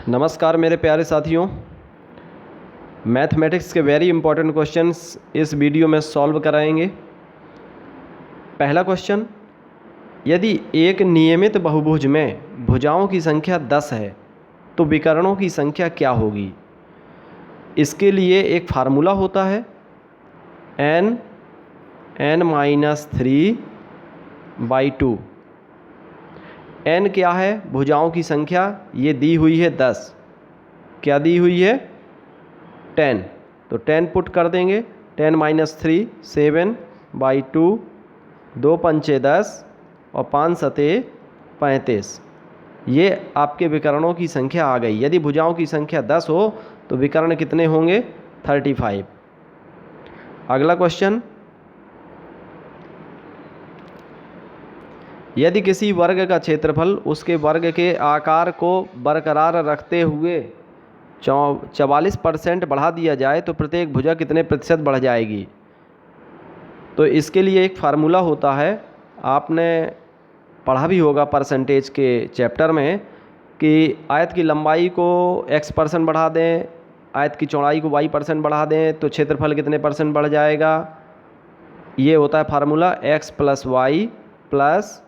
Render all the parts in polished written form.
नमस्कार मेरे प्यारे साथियों, मैथमेटिक्स के वेरी इंपॉर्टेंट क्वेश्चंस इस वीडियो में सॉल्व कराएंगे। पहला क्वेश्चन, यदि एक नियमित बहुभुज में भुजाओं की संख्या 10 है तो विकर्णों की संख्या क्या होगी। इसके लिए एक फार्मूला होता है n-3/2। n क्या है? भुजाओं की संख्या। ये दी हुई है 10। क्या दी हुई है? 10। तो 10 पुट कर देंगे। 10 - 3 7/2, 2 पंचे 10 और 5 सते 35। ये आपके विकर्णों की संख्या आ गई। यदि भुजाओं की संख्या 10 हो तो विकर्ण कितने होंगे? 35। अगला क्वेश्चन, यदि किसी वर्ग का क्षेत्रफल उसके वर्ग के आकार को बरकरार रखते हुए 44% बढ़ा दिया जाए तो प्रत्येक भुजा कितने प्रतिशत बढ़ जाएगी। तो इसके लिए एक फार्मूला होता है, आपने पढ़ा भी होगा परसेंटेज के चैप्टर में, कि आयत की लंबाई को x% बढ़ा दें, आयत की चौड़ाई को y% बढ़ा दें तो क्षेत्रफल कितने % बढ़ जाएगा। ये होता है फार्मूला x + y +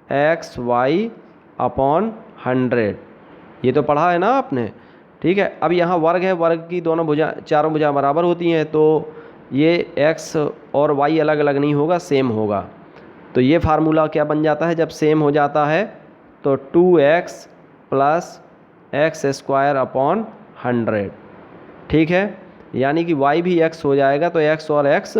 xy/100। ये तो पढ़ा है ना आपने, ठीक है। अब यहाँ वर्ग है, वर्ग की चारों भुजा बराबर होती हैं, तो ये x और y अलग अलग नहीं होगा, सेम होगा। तो ये फार्मूला क्या बन जाता है जब सेम हो जाता है? तो 2x + x²/100, ठीक है। यानी कि y भी x हो जाएगा तो x और x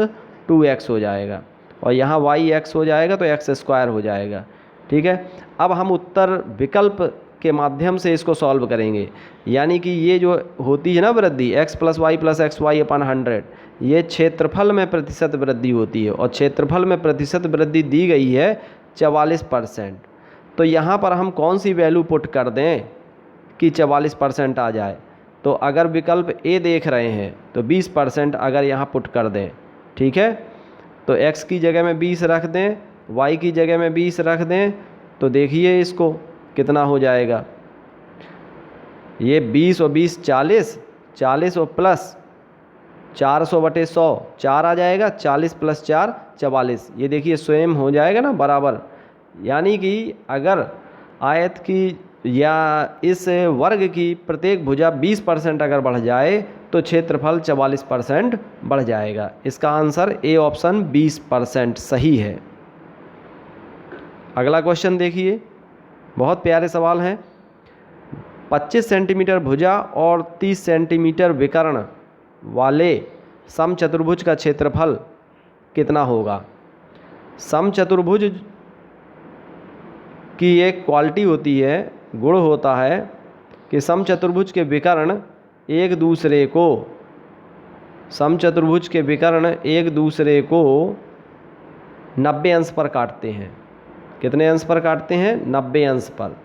2x हो जाएगा, और यहाँ y x हो जाएगा तो x² हो जाएगा, ठीक है। अब हम उत्तर विकल्प के माध्यम से इसको सॉल्व करेंगे। यानी कि ये जो होती है ना वृद्धि, x + y + xy/100, ये क्षेत्रफल में प्रतिशत वृद्धि होती है, और क्षेत्रफल में प्रतिशत वृद्धि दी गई है 44%। तो यहाँ पर हम कौन सी वैल्यू पुट कर दें कि 44% आ जाए? तो अगर विकल्प ए देख रहे हैं तो 20% अगर यहाँ पुट कर दें, ठीक है। तो x की जगह में 20 रख दें, y की जगह में 20 रख दें, तो देखिए इसको कितना हो जाएगा। ये 20 और 20 40, 40 और प्लस 400/100 4 आ जाएगा, 40 + 4 44। ये देखिए स्वयं हो जाएगा ना बराबर। यानी कि अगर आयत की या इस वर्ग की प्रत्येक भुजा 20% अगर बढ़ जाए तो क्षेत्रफल 44% बढ़ जाएगा। इसका आंसर ए ऑप्शन 20% सही है। अगला क्वेश्चन देखिए, बहुत प्यारे सवाल हैं। 25 सेंटीमीटर भुजा और 30 सेंटीमीटर विकर्ण वाले समचतुर्भुज का क्षेत्रफल कितना होगा। समचतुर्भुज की एक क्वालिटी होती है, गुण होता है कि समचतुर्भुज के विकर्ण एक दूसरे को 90 अंश पर काटते हैं। कितने अंश पर काटते हैं? 90 अंश पर।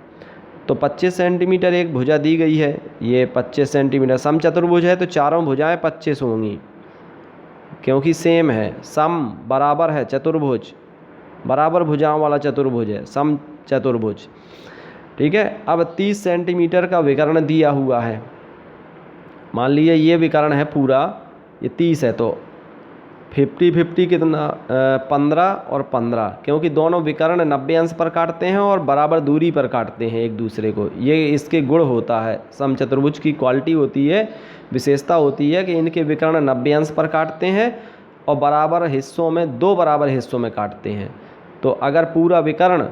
तो 25 सेंटीमीटर एक भुजा दी गई है, ये 25 सेंटीमीटर समचतुर्भुज है, तो चारों भुजाएं 25 होंगी, क्योंकि सेम है। सम बराबर है चतुर्भुज, बराबर भुजाओं वाला चतुर्भुज है समचतुर्भुज, ठीक है। अब 30 सेंटीमीटर का विकर्ण दिया हुआ है। मान लीजिए ये विकर्ण है पूरा, ये 30 है, तो 50-50 कितना 15 और 15, क्योंकि दोनों विकर्ण 90 अंश पर काटते हैं और बराबर दूरी पर काटते हैं एक दूसरे को। ये इसके गुण होता है, समचतुर्भुज की क्वालिटी होती है, विशेषता होती है कि इनके विकर्ण 90 अंश पर काटते हैं और बराबर हिस्सों में, 2 बराबर हिस्सों में काटते हैं। तो अगर पूरा विकर्ण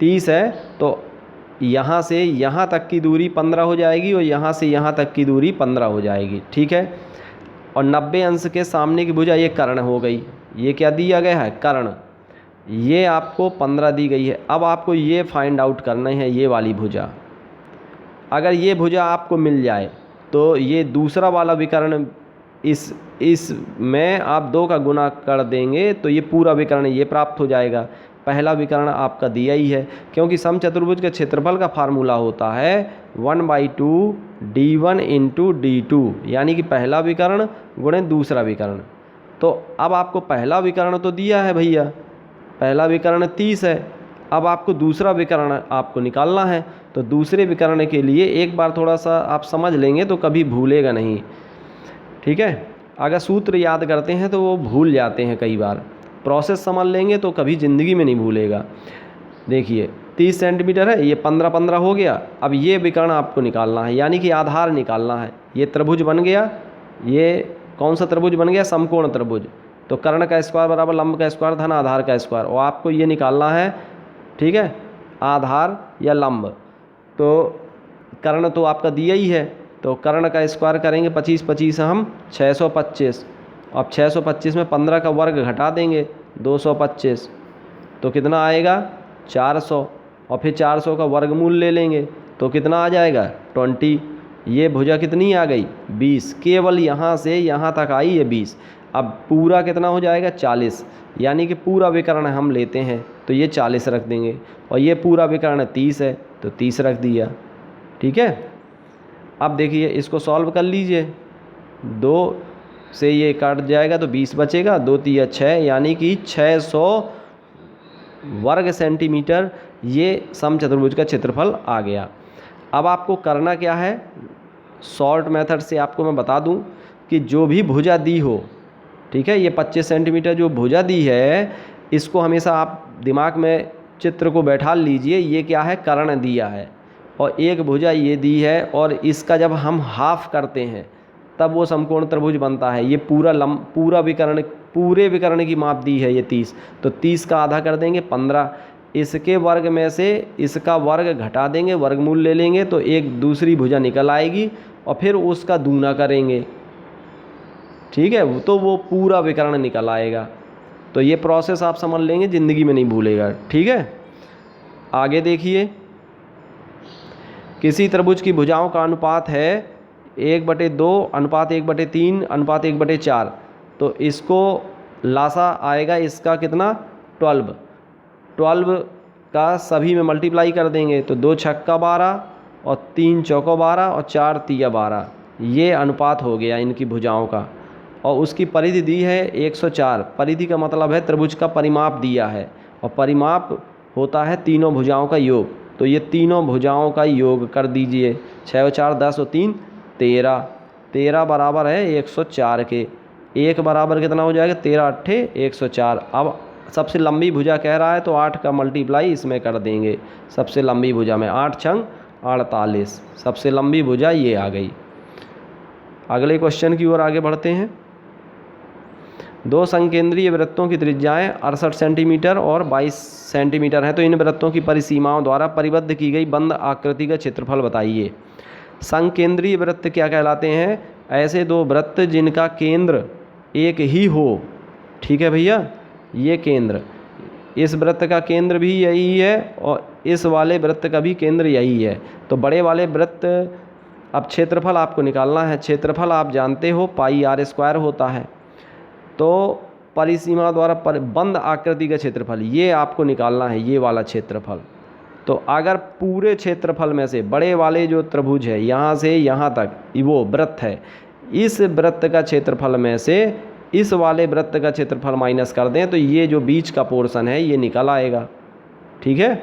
30 है तो यहाँ से यहाँ तक की दूरी 15 हो जाएगी और यहाँ से यहाँ तक की दूरी 15 हो जाएगी, ठीक है। और 90 अंश के सामने की भुजा ये कर्ण हो गई। ये क्या दिया गया है? कर्ण। ये आपको 15 दी गई है। अब आपको ये फाइंड आउट करना है, ये वाली भुजा। अगर ये भुजा आपको मिल जाए तो ये दूसरा वाला विकर्ण इस में आप 2 का गुना कर देंगे तो ये पूरा विकर्ण ये प्राप्त हो जाएगा। पहला विकर्ण आपका दिया ही है, क्योंकि समचतुर्भुज के क्षेत्रफल का फार्मूला होता है 1/2 d1 × d2, यानी कि पहला विकर्ण गुणे दूसरा विकर्ण। तो अब आपको पहला विकर्ण तो दिया है भैया, पहला विकर्ण 30 है। अब आपको दूसरा विकर्ण आपको निकालना है, तो दूसरे विकर्ण के लिए एक बार थोड़ा सा आप समझ लेंगे तो कभी भूलेगा नहीं, ठीक है। अगर सूत्र याद करते हैं तो वो भूल जाते हैं कई बार, प्रोसेस समझ लेंगे तो कभी ज़िंदगी में नहीं भूलेगा। देखिए 30 सेंटीमीटर है, ये 15-15 हो गया। अब ये विकर्ण आपको निकालना है, यानी कि आधार निकालना है। ये त्रिभुज बन गया, ये कौन सा त्रिभुज बन गया? समकोण त्रिभुज। तो कर्ण का स्क्वायर बराबर लंब का स्क्वायर धन आधार का स्क्वायर, और आपको ये निकालना है, ठीक है, आधार या लंब। तो कर्ण तो आपका दिया ही है, तो कर्ण का स्क्वायर करेंगे 25-25 हम 625। अब 625 में 15 का वर्ग घटा देंगे 225, तो कितना आएगा? 400। और फिर 400 का वर्गमूल ले लेंगे तो कितना आ जाएगा? 20। ये भुजा कितनी आ गई? 20। केवल यहाँ से यहाँ तक आई ये 20। अब पूरा कितना हो जाएगा? 40। यानी कि पूरा विकर्ण हम लेते हैं तो ये 40 रख देंगे, और ये पूरा विकर्ण 30 है तो 30 रख दिया, ठीक है। अब देखिए इसको सॉल्व कर लीजिए, 2 से ये काट जाएगा तो 20 बचेगा, 2 तिया 6, यानी कि 600 वर्ग सेंटीमीटर ये समचतुर्भुज का क्षेत्रफल आ गया। अब आपको करना क्या है? शॉर्ट मेथड से आपको मैं बता दूं कि जो भी भुजा दी हो, ठीक है, ये 25 सेंटीमीटर जो भुजा दी है, इसको हमेशा आप दिमाग में चित्र को बैठा लीजिए। ये क्या है? कर्ण दिया है, और एक भुजा ये दी है, और इसका जब हम हाफ करते हैं तब वो समकोण त्रिभुज बनता है। ये पूरा विकर्ण, पूरे विकर्ण की माप दी है ये 30, तो 30 का आधा कर देंगे 15। इसके वर्ग में से इसका वर्ग घटा देंगे, वर्गमूल ले लेंगे तो एक दूसरी भुजा निकल आएगी, और फिर उसका दूना करेंगे, ठीक है, तो वो पूरा विकर्ण निकल आएगा। तो ये प्रोसेस आप समझ लेंगे, ज़िंदगी में नहीं भूलेगा, ठीक है। आगे देखिए, किसी त्रिभुज की भुजाओं का अनुपात है 1/2 अनुपात 1/3 अनुपात 1/4, तो इसको लासा आएगा इसका कितना? 12 का सभी में मल्टीप्लाई कर देंगे तो 2 छक्का 12 और 3 चौको 12 और 4 तिया 12, ये अनुपात हो गया इनकी भुजाओं का। और उसकी परिधि दी है 104। परिधि का मतलब है त्रिभुज का परिमाप दिया है, और परिमाप होता है तीनों भुजाओं का योग। तो ये तीनों भुजाओं का योग कर दीजिए, 6 और 4 10 और 3 13, 13 बराबर है 104 के। 1 बराबर कितना हो जाएगा? 13 अट्ठे 104। अब सबसे लंबी भुजा कह रहा है तो 8 का मल्टीप्लाई इसमें कर देंगे, सबसे लंबी भुजा में 8 छंग 48, सबसे लंबी भुजा ये आ गई। अगले क्वेश्चन की ओर आगे बढ़ते हैं। 2 संकेंद्रीय वृत्तों की त्रिज्याएं 68 सेंटीमीटर और 22 सेंटीमीटर हैं, तो इन वृत्तों की परिसीमाओं द्वारा परिबद्ध की गई बंद आकृति का क्षेत्रफल बताइए। संकेंद्रीय वृत्त क्या कहलाते हैं? ऐसे 2 वृत्त जिनका केंद्र एक ही हो, ठीक है भैया, ये केंद्र, इस वृत्त का केंद्र भी यही है और इस वाले वृत्त का भी केंद्र यही है। तो बड़े वाले वृत्त, अब क्षेत्रफल आपको निकालना है। क्षेत्रफल आप जानते हो पाई r² होता है, तो परिसीमा द्वारा बंद आकृति का क्षेत्रफल ये आपको निकालना है, ये वाला क्षेत्रफल। तो अगर पूरे क्षेत्रफल में से बड़े वाले जो त्रिभुज है यहाँ से यहाँ तक वो वृत्त है, इस वृत्त का क्षेत्रफल में से इस वाले वृत्त का क्षेत्रफल माइनस कर दें तो ये जो बीच का पोर्शन है ये निकल आएगा, ठीक है।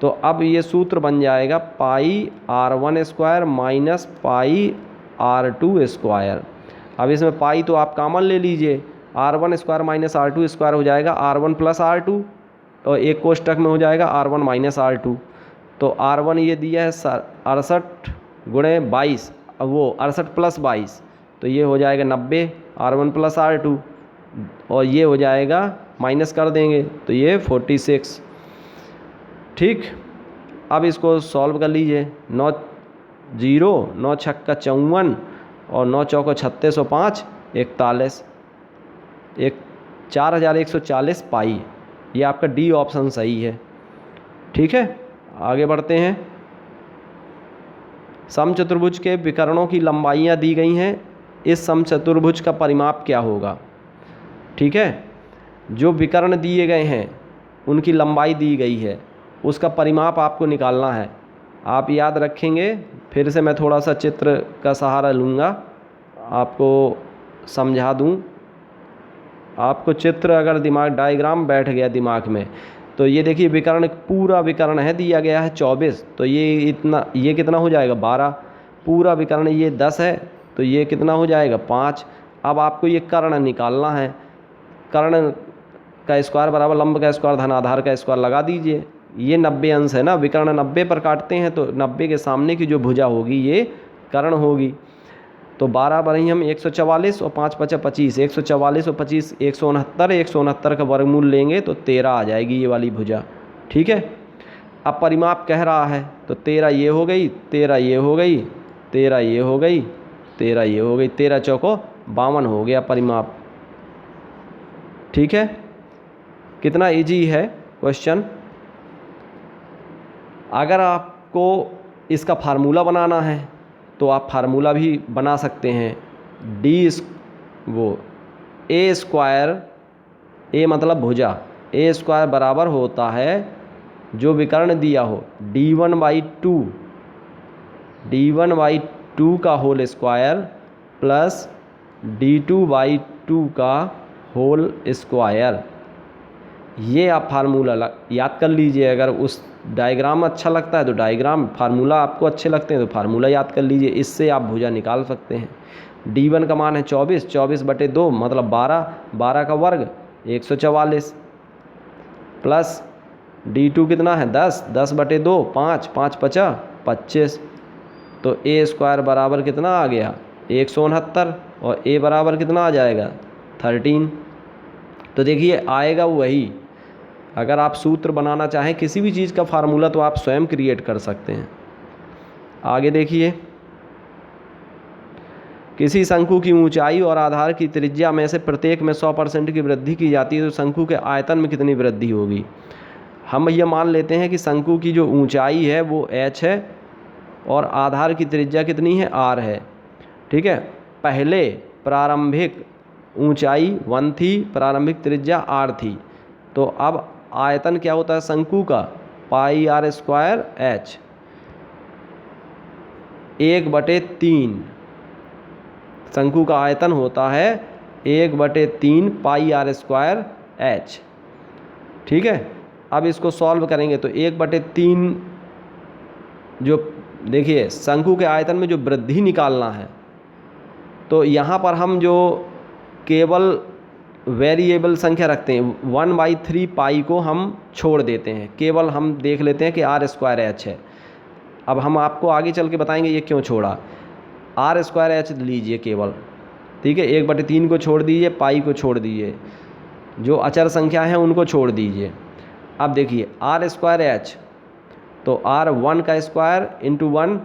तो अब ये सूत्र बन जाएगा पाई r1² माइनस पाई r2²। अब इसमें पाई तो आप कॉमन ले लीजिए, r1² माइनस r2² हो जाएगा r1 प्लस r2, और एक कोष्टक में हो जाएगा r1 माइनस r2। तो r1 ये दिया है 68 गुणे 22, अब वो 68 प्लस 22 तो ये हो जाएगा 90, r1 प्लस r2, और ये हो जाएगा माइनस कर देंगे तो ये 46, ठीक। अब इसको सॉल्व कर लीजिए, 9 9 छक्का 54 और 9 चौको 36 और 5 41, 4140 पाई, ये आपका डी ऑप्शन सही है, ठीक है। आगे बढ़ते हैं। समचतुर्भुज के विकर्णों की लंबाइयाँ दी गई हैं, इस समचतुर्भुज का परिमाप क्या होगा, ठीक है। जो विकर्ण दिए गए हैं उनकी लंबाई दी गई है, उसका परिमाप आपको निकालना है। आप याद रखेंगे, फिर से मैं थोड़ा सा चित्र का सहारा लूँगा, आपको समझा दूँ। आपको चित्र अगर डायग्राम बैठ गया दिमाग में, तो ये देखिए विकर्ण, पूरा विकर्ण है दिया गया है 24, तो ये कितना हो जाएगा 12। पूरा विकर्ण ये 10 है, तो ये कितना हो जाएगा 5। अब आपको ये कर्ण निकालना है। कर्ण का स्क्वायर बराबर लंब का स्क्वायर धन आधार का स्क्वायर लगा दीजिए। ये 90 अंश है ना, विकर्ण 90 पर काटते हैं, तो 90 के सामने की जो भुजा होगी ये कर्ण होगी। तो 12 बराबर हम 144 और 5 5 25, 144 और 25 169, 169 का वर्गमूल लेंगे तो 13 आ जाएगी ये वाली भुजा। ठीक है। अब परिमाप कह रहा है तो 13 ये हो गई, 13 ये हो गई, 13 ये हो गई, 13 ये हो गई, 13 चौको 52 हो गया परिमाप। ठीक है। कितना इजी है क्वेश्चन। अगर आपको इसका फार्मूला बनाना है तो आप फार्मूला भी बना सकते हैं। ए स्क्वायर, ए मतलब भुजा, ए स्क्वायर बराबर होता है जो विकर्ण दिया हो d1/2, d1/2 का होल स्क्वायर प्लस d2/2 का होल स्क्वायर। ये आप फार्मूला याद कर लीजिए। अगर उस डायग्राम अच्छा लगता है तो डायग्राम, फार्मूला आपको अच्छे लगते हैं तो फार्मूला याद कर लीजिए, इससे आप भुजा निकाल सकते हैं। d1 का मान है 24, 24/2 मतलब 12, 12 का वर्ग 144 प्लस d2 कितना है 10, 10/2 5, 5 5 25। तो ए स्क्वायर बराबर कितना आ गया 169 और ए बराबर कितना आ जाएगा 13। तो देखिए आएगा वही। अगर आप सूत्र बनाना चाहें किसी भी चीज़ का फार्मूला तो आप स्वयं क्रिएट कर सकते हैं। आगे देखिए, किसी शंकु की ऊंचाई और आधार की त्रिज्या में से प्रत्येक में 100% की वृद्धि की जाती है तो शंकु के आयतन में कितनी वृद्धि होगी। हम ये मान लेते हैं कि शंकु की जो ऊंचाई है वो h है और आधार की त्रिज्या कितनी है r है। ठीक है। पहले प्रारंभिक ऊंचाई 1 थी, प्रारंभिक त्रिज्या r थी, तो अब आयतन क्या होता है शंकु का πr² h 1/3। शंकु का आयतन होता है 1/3 πr² h। ठीक है। अब इसको सॉल्व करेंगे तो 1/3, जो देखिए शंकु के आयतन में जो वृद्धि निकालना है तो यहाँ पर हम जो केवल वेरिएबल संख्या रखते हैं 1/3 पाई को हम छोड़ देते हैं, केवल हम देख लेते हैं कि r² h है। अब हम आपको आगे चल के बताएंगे ये क्यों छोड़ा। r² h लीजिए केवल। ठीक है। 1/3 को छोड़ दीजिए, पाई को छोड़ दीजिए, जो अचर संख्या हैं उनको छोड़ दीजिए। अब देखिए r² h तो r1 का स्क्वायर इंटू 1,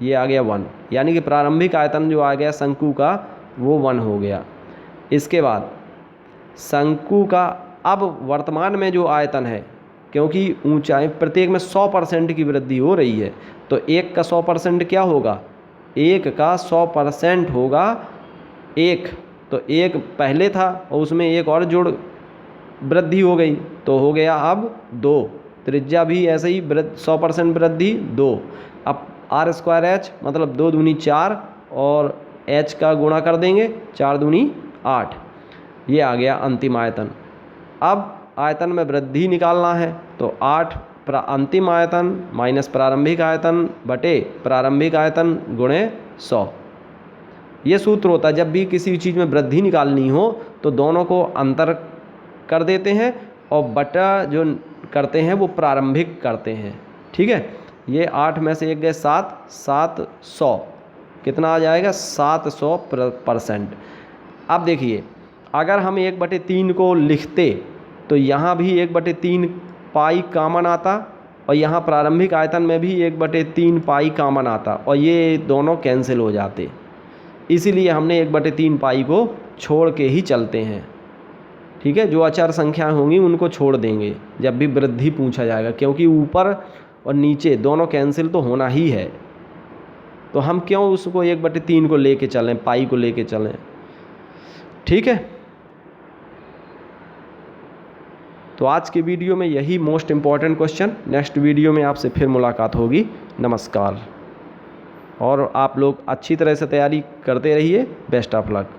ये आ गया 1, यानी कि प्रारंभिक आयतन जो आ गया शंकु का वो 1 हो गया। इसके बाद शंकु का अब वर्तमान में जो आयतन है, क्योंकि ऊंचाई प्रत्येक में 100% की वृद्धि हो रही है तो 1 का 100% क्या होगा, 1 का 100% होगा 1। तो 1 पहले था और उसमें एक और जोड़ वृद्धि हो गई तो हो गया अब 2। त्रिज्या भी ऐसे ही 100% वृद्धि 2। अब r² h मतलब 2 दूनी 4 और h का गुणा कर देंगे, 4 दूनी 8। ये आ गया अंतिम आयतन। अब आयतन में वृद्धि निकालना है तो 8 अंतिम आयतन माइनस प्रारंभिक आयतन बटे प्रारंभिक आयतन गुणे 100। ये सूत्र होता है जब भी किसी चीज़ में वृद्धि निकालनी हो तो दोनों को अंतर कर देते हैं और बटा जो करते हैं वो प्रारंभिक करते हैं। ठीक है। ये 8 में से 1 गए 7, 700 कितना आ जाएगा 700%। अब देखिए अगर हम 1/3 को लिखते तो यहाँ भी 1/3 पाई कॉमन आता और यहाँ प्रारंभिक आयतन में भी 1/3 पाई कॉमन आता और ये दोनों कैंसिल हो जाते। इसीलिए हमने 1/3 पाई को छोड़ के ही चलते हैं। ठीक है। जो अचर संख्या होंगी उनको छोड़ देंगे जब भी वृद्धि पूछा जाएगा, क्योंकि ऊपर और नीचे दोनों कैंसिल तो होना ही है। तो हम क्यों उसको 1/3 को लेके चलें, पाई को लेके चलें। ठीक है। तो आज के वीडियो में यही most important question. Next video में आपसे फिर मुलाकात होगी। नमस्कार। और आप लोग अच्छी तरह से तैयारी करते रहिए। Best of luck.